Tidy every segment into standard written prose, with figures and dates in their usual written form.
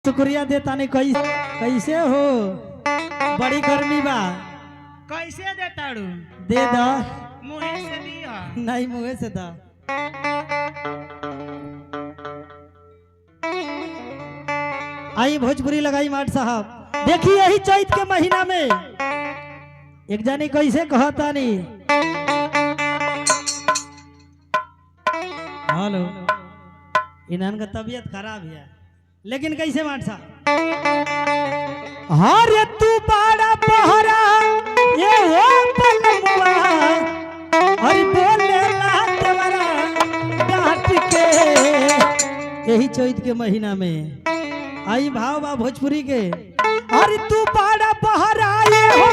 शुक्रिया देता नहीं कैसे हो। बड़ी गर्मी बा। कैसे देताड़ू? दे दा। मुहे से दिया नहीं मुँह से दा। आई भोजपुरी लगाई माट साहब। देखिए यही चैत के महीना में एक जानी कैसे कहता नहीं। हेलो इन्हन का तबीयत खराब है लेकिन कैसे माट साहब। हरे तू बड़ा बहरा ये हो पलमुआ हरि बोले लातवरा डांट के। यही चैत के महीना में आई भाव बा भोजपुरी के। अरे तू बड़ा बहरा ये हो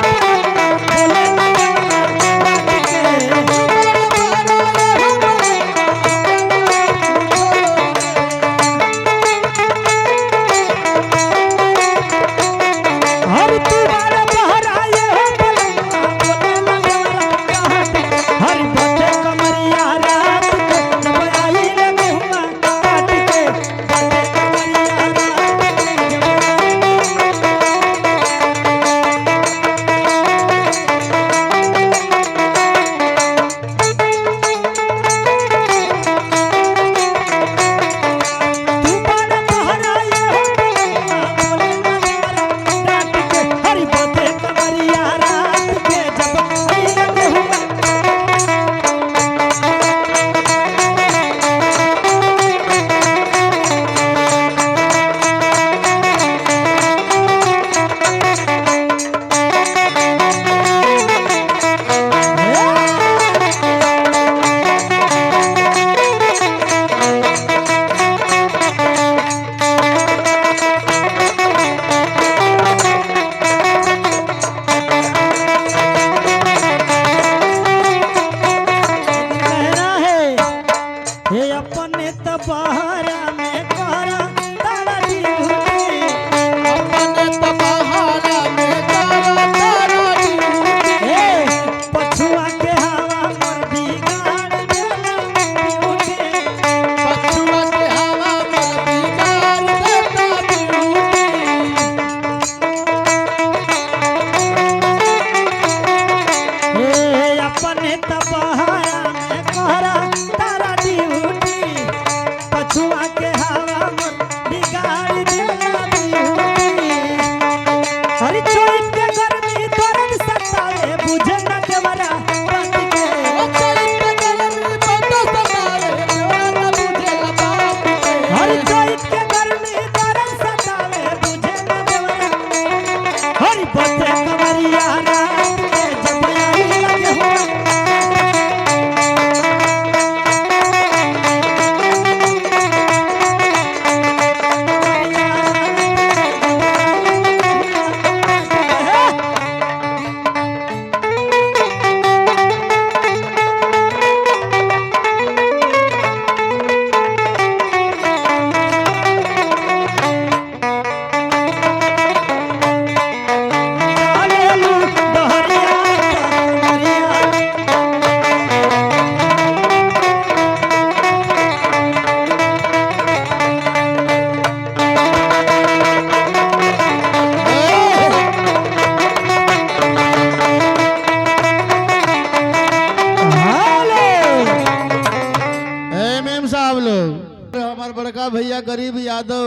बड़का भैया गरीब यादव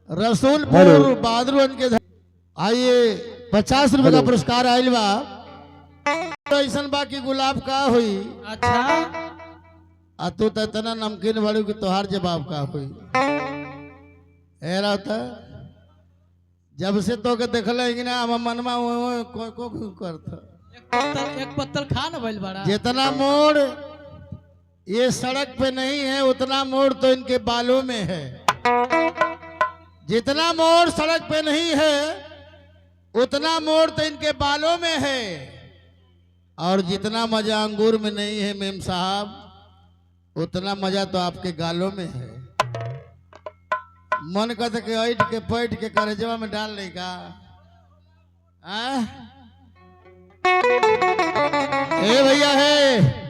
रसूलपुर बहादुर के आइए 50 रुपए का पुरस्कार आयल बा। ऐसा बाकी गुलाब का हुई। अच्छा आ तू तो इतना नमकीन बड़ू कि तोहार जवाब का हुई। रहता जब से तो के देख लेंगे ना हम मनमा को करता एक पत्तल खा ना भइल बड़ा। जितना मोड़ ये सड़क पे नहीं है उतना मोड़ तो इनके बालों में है। जितना मोड़ सड़क पे नहीं है उतना मोड़ तो इनके बालों में है। और जितना मजा अंगूर में नहीं है मेम साहब उतना मजा तो आपके गालों में है। मन करता कि ऐठ के पैठ के करेजवा में डाल ले का। ए भैया है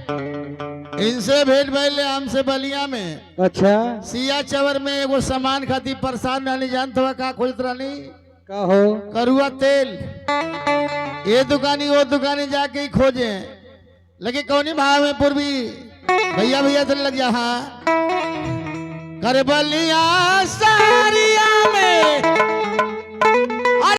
इनसे भेंट भइले हमसे बलिया में। अच्छा सिया चवर में एगो सामान खातिर परेशान रहनी, जानत हुआ का खोजत रहनी? का हो? करुआ तेल। ये दुकानी वो दुकानी जाके ही खोजे, लगे कौनी भाव में पूर्वी भैया भैया चलने लग जा। हाँ कर बलिया सारिया में